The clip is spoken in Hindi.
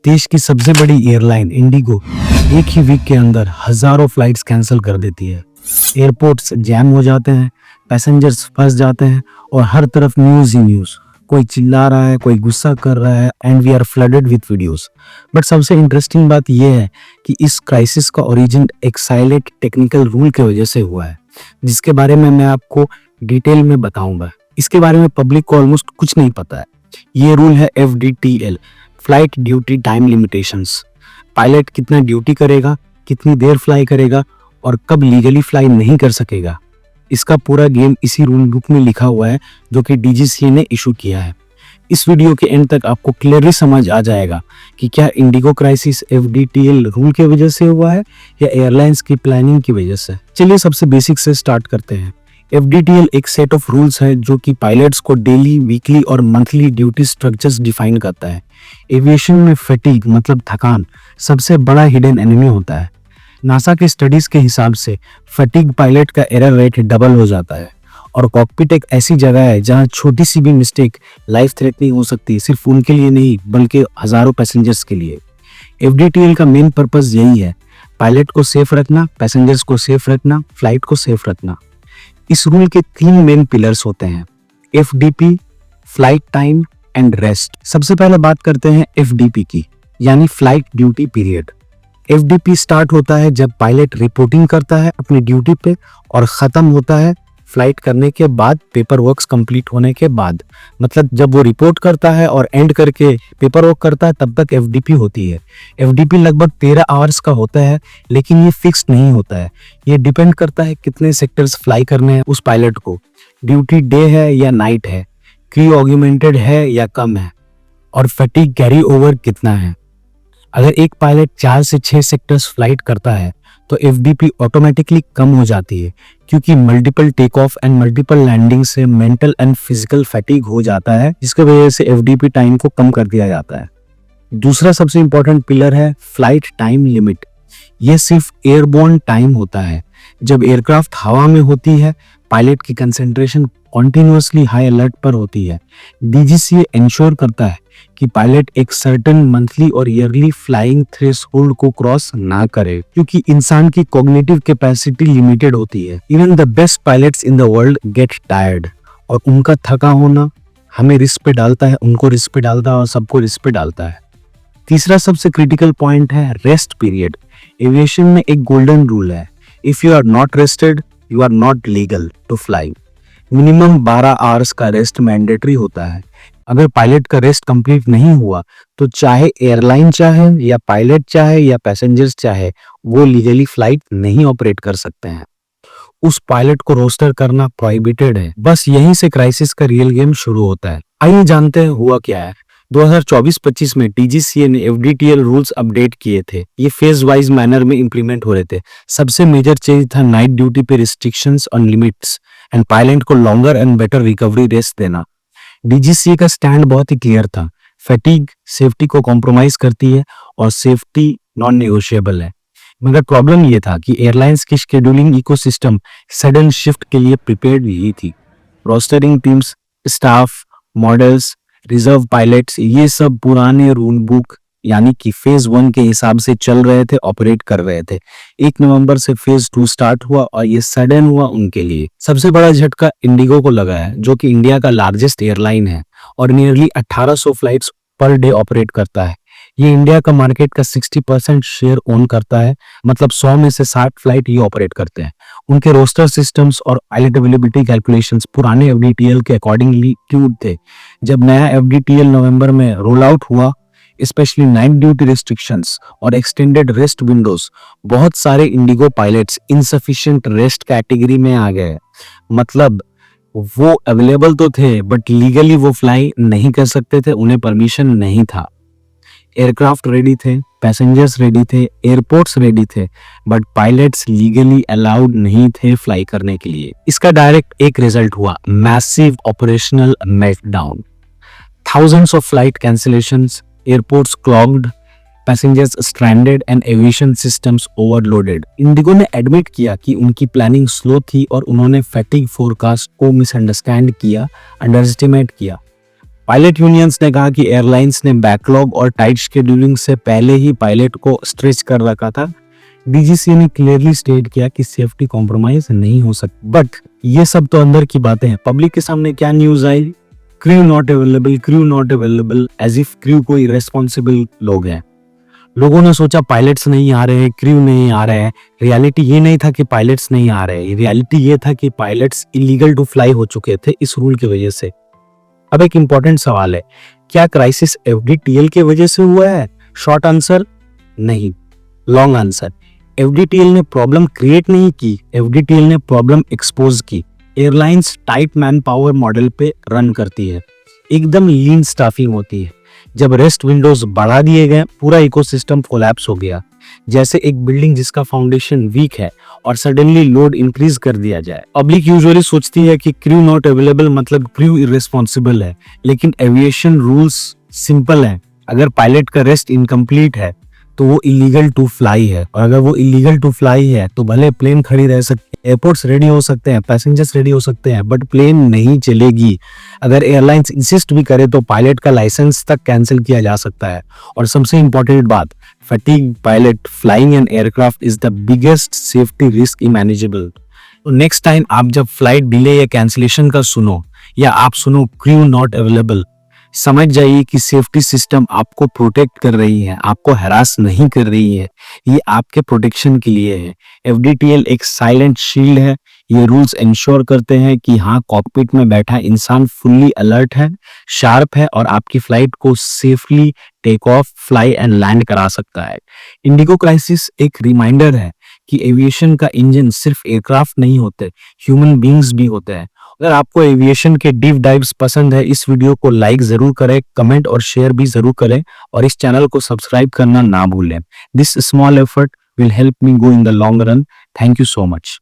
देश की सबसे बड़ी एयरलाइन इंडिगो एक ही वीक के अंदर हजारों फ्लाइट्स कैंसिल कर देती है। एयरपोर्ट्स जैम हो जाते हैं, पैसेंजर्स फंस जाते हैं और हर तरफ न्यूज़ ही न्यूज़। कोई चिल्ला रहा है, कोई गुस्सा कर रहा है and we are flooded with videos. But सबसे इंटरेस्टिंग बात यह है कि इस क्राइसिस का ओरिजिन एक साइलेंट टेक्निकल रूल की वजह से हुआ है, जिसके बारे में मैं आपको डिटेल में बताऊंगा। इसके बारे में पब्लिक को ऑलमोस्ट कुछ नहीं पता है। ये रूल है FDTL, flight duty time limitations. Pilot कितना ड्यूटी करेगा, कितनी देर फ्लाई करेगा और कब लीगली फ्लाई नहीं कर सकेगा, इसका पूरा गेम इसी रूल बुक में लिखा हुआ है जो कि DGCA ने इशू किया है। इस वीडियो के एंड तक आपको क्लियरली समझ आ जाएगा कि क्या इंडिगो क्राइसिस FDTL रूल की वजह से हुआ है या एयरलाइंस की प्लानिंग की वजह से। चलिए सबसे बेसिक से स्टार्ट करते हैं। FDTL एक सेट ऑफ रूल्स है जो कि पायलट्स को डेली, वीकली और मंथली ड्यूटी स्ट्रक्चर्स डिफाइन करता है। एविएशन में फैटिग मतलब थकान सबसे बड़ा हिडन एनिमी होता है। नासा के स्टडीज के हिसाब से फैटिग पायलट का एरर रेट डबल हो जाता है और कॉकपिट एक ऐसी जगह है जहां छोटी सी भी मिस्टेक लाइफ थ्रेटनिंग हो सकती है, सिर्फ उनके लिए नहीं बल्कि हजारों पैसेंजर्स के लिए। FDTL का मेन पर्पस यही है, पायलट को सेफ रखना, पैसेंजर्स को सेफ रखना, फ्लाइट को सेफ रखना। इस रूल के 3 मेन पिलर्स होते हैं, FDP, flight time and rest. सबसे पहले बात करते हैं FDP की, यानी flight duty period. FDP start होता है जब पायलट रिपोर्टिंग करता है अपनी ड्यूटी पे और खत्म होता है फ्लाइट करने के बाद, पेपर वर्क्स कंप्लीट होने के बाद। मतलब जब वो रिपोर्ट करता है और एंड करके पेपर वर्क करता है तब तक FDP होती है। FDP लगभग 13 आवर्स का होता है, लेकिन ये फिक्स नहीं होता है। ये डिपेंड करता है कितने सेक्टर्स फ्लाई करने हैं उस पायलट को, ड्यूटी डे है या नाइट है, क्रू ऑग्यूमेंटेड है या कम है, और फैटिग कैरी ओवर कितना है। अगर एक पायलट 4 से 6 सेक्टर्स फ्लाइट करता है तो FDP ऑटोमेटिकली कम हो जाती है, क्योंकि multiple take off and multiple landing से मेंटल एंड फिजिकल फैटिग हो जाता है, जिसकी वजह से FDP टाइम को कम कर दिया जाता है। दूसरा सबसे इंपॉर्टेंट पिलर है फ्लाइट टाइम लिमिट। यह सिर्फ एयरबोर्न टाइम होता है। जब एयरक्राफ्ट हवा में होती है, पायलट की कंसंट्रेशन कॉन्टिन्यूअसली हाई अलर्ट पर होती है। DGCA इंश्योर करता है कि पायलट एक सर्टेन मंथली और ईयरली फ्लाइंग थ्रेशोल्ड को क्रॉस ना करे, क्योंकि इंसान की कॉग्निटिव कैपेसिटी लिमिटेड होती है। Even the best pilots in the world get tired, और उनका थका होना हमें रिस्क पे डालता है, उनको रिस्क पे डालता है और सबको रिस्क पे डालता है। तीसरा सबसे क्रिटिकल पॉइंट है रेस्ट पीरियड। एविएशन में एक गोल्डन रूल है, if you are not rested you are not legal to fly. Minimum 12 hours का रेस्ट मैंडेटरी होता है। अगर पायलट का रेस्ट कंप्लीट नहीं हुआ तो चाहे एयरलाइन चाहे या पायलट चाहे या पैसेंजर्स चाहे, वो लीगली फ्लाइट नहीं ऑपरेट कर सकते हैं। उस पायलट को रोस्टर करना प्रोहिबिटेड है। बस यहीं से क्राइसिस का रियल गेम शुरू होता है। आइए जानते हैं हुआ क्या है। 2024-25 में DGCA ने FDTL रूल्स अपडेट किए थे। ये फेज वाइज मैनर में इंप्लीमेंट हो रहे थे। सबसे मेजर चेंज था नाइट ड्यूटी पे restrictions on limits and pilot को longer and better recovery rest देना। DGCA का स्टैंड बहुत ही क्लियर था, फैटिग सेफ्टी को कॉम्प्रोमाइज करती है और सेफ्टी नॉन नेगोशिएबल है। मगर प्रॉब्लम ये था कि एयरलाइंस की शेड्यूलिंग इकोसिस्टम सडन शिफ्ट के लिए प्रिपेयर्ड नहीं थी। Rostering teams, staff, models, reserve pilots, ये सब पुराने रूल बुक यानी कि फेज 1 के हिसाब से चल रहे थे, ऑपरेट कर रहे थे। 1 नवंबर से फेज 2 स्टार्ट हुआ और ये सडन हुआ उनके लिए। सबसे बड़ा झटका इंडिगो को लगा है, जो कि इंडिया का लार्जेस्ट एयरलाइन है और nearly 1800 flights per day operate करता है। ये इंडिया का मार्केट का 60% शेयर ओन करता है, मतलब 100 में से 60 फ्लाइट ये ऑपरेट करते हैं। उनके रोस्टर सिस्टम्स और पायलट अवेलेबिलिटी कैलकुलेशंस पुराने FDTL के अकॉर्डिंगली ट्यूड थे। जब नया FDTL नवंबर में रोल आउट हुआ, स्पेशली नाइट ड्यूटी रिस्ट्रिक्शंस और एक्सटेंडेड रेस्ट विंडोज, बहुत सारे Indigo pilots insufficient rest category में आ गए। मतलब वो अवेलेबल तो थे बट लीगली वो फ्लाई नहीं कर सकते थे, उन्हें परमिशन नहीं था। एयरक्राफ्ट रेडी थे, पैसेंजर्स रेडी थे, एयरपोर्ट्स रेडी थे, बट पायलट्स लीगली अलाउड नहीं थे फ्लाई करने के लिए। इसका डायरेक्ट एक रिजल्ट हुआ, massive operational meltdown, thousands of flight cancellations, airports clogged, passengers stranded and aviation systems overloaded. Indigo ने एडमिट किया कि उनकी प्लानिंग स्लो थी और उन्होंने फैटिग फोरकास्ट को मिसअंडरस्टैंड किया, अंडर एस्टिमेट किया। पायलट यूनियंस ने कहा कि एयरलाइंस ने बैकलॉग और टाइट शेड्यूलिंग से पहले ही पायलट को स्ट्रेच कर रखा था। डीजीसी ने क्लियरली स्टेट किया कि सेफ्टी कॉम्प्रोमाइज नहीं हो सकती। बट ये सब तो अंदर की बातें हैं। पब्लिक के सामने क्या न्यूज आई? Crew not available, as if crew कोई इरेस्पॉन्सिबल लोग हैं। लोगों ने सोचा पायलट्स नहीं आ रहे हैं, क्रू नहीं आ रहे हैं। रियलिटी ये नहीं था कि पायलट्स नहीं आ रहे हैं, रियलिटी ये था कि पायलट्स इलीगल टू फ्लाई हो चुके थे इस रूल की वजह से। अब एक इंपॉर्टेंट सवाल है, क्या क्राइसिस एफडीटीएल की वजह से हुआ है? शॉर्ट आंसर नहीं, लॉन्ग आंसर, एफडीटीएल ने प्रॉब्लम क्रिएट नहीं की, एफडीटीएल ने प्रॉब्लम एक्सपोज की। Airlines tight man power model पे रन करती है, एकदम लीन स्टाफिंग होती है। जब रेस्ट विंडोज बढ़ा दिए गए, पूरा इकोसिस्टम कोलैप्स हो गया। जैसे एक बिल्डिंग जिसका फाउंडेशन वीक है और सडनली लोड इंक्रीज कर दिया जाए। पब्लिक यूजुअली सोचती है कि क्रू नॉट अवेलेबल मतलब क्रू इररिस्पॉन्सिबल है, लेकिन एविएशन रूल्स सिंपल है। अगर पायलट का रेस्ट इनकम्प्लीट है तो वो इलीगल टू फ्लाई है, और अगर वो इलीगल टू फ्लाई है तो भले प्लेन खड़ी रह सकती है, एयरपोर्ट्स रेडी हो सकते हैं, पैसेंजर्स रेडी हो सकते हैं, बट प्लेन नहीं चलेगी। अगर एयरलाइंस इंसिस्ट भी करे तो पायलट का लाइसेंस तक कैंसिल किया जा सकता है। और सबसे इंपॉर्टेंट बात, fatigue pilot flying an aircraft is the biggest safety risk imaginable. तो नेक्स्ट टाइम आप जब फ्लाइट डिले या कैंसिलेशन का सुनो, या आप सुनो क्रू नॉट अवेलेबल, समझ जाइए कि सेफ्टी सिस्टम आपको प्रोटेक्ट कर रही है, आपको हरास नहीं कर रही है। ये आपके प्रोटेक्शन के लिए है। एफडीटीएल एक साइलेंट शील्ड है। ये रूल्स इंश्योर करते हैं कि हाँ, कॉकपिट में बैठा इंसान फुल्ली अलर्ट है, शार्प है और आपकी फ्लाइट को safely take off, fly and land करा सकता है। इंडिगो क्राइसिस एक रिमाइंडर है कि एविएशन का इंजन सिर्फ एयरक्राफ्ट नहीं होते, ह्यूमन बींग्स भी होते हैं। अगर आपको एविएशन के डीप डाइव्स पसंद है, इस वीडियो को लाइक जरूर करें, कमेंट और शेयर भी जरूर करें, और इस चैनल को सब्सक्राइब करना ना भूलें। This small effort will help me go in the long run. Thank you so much.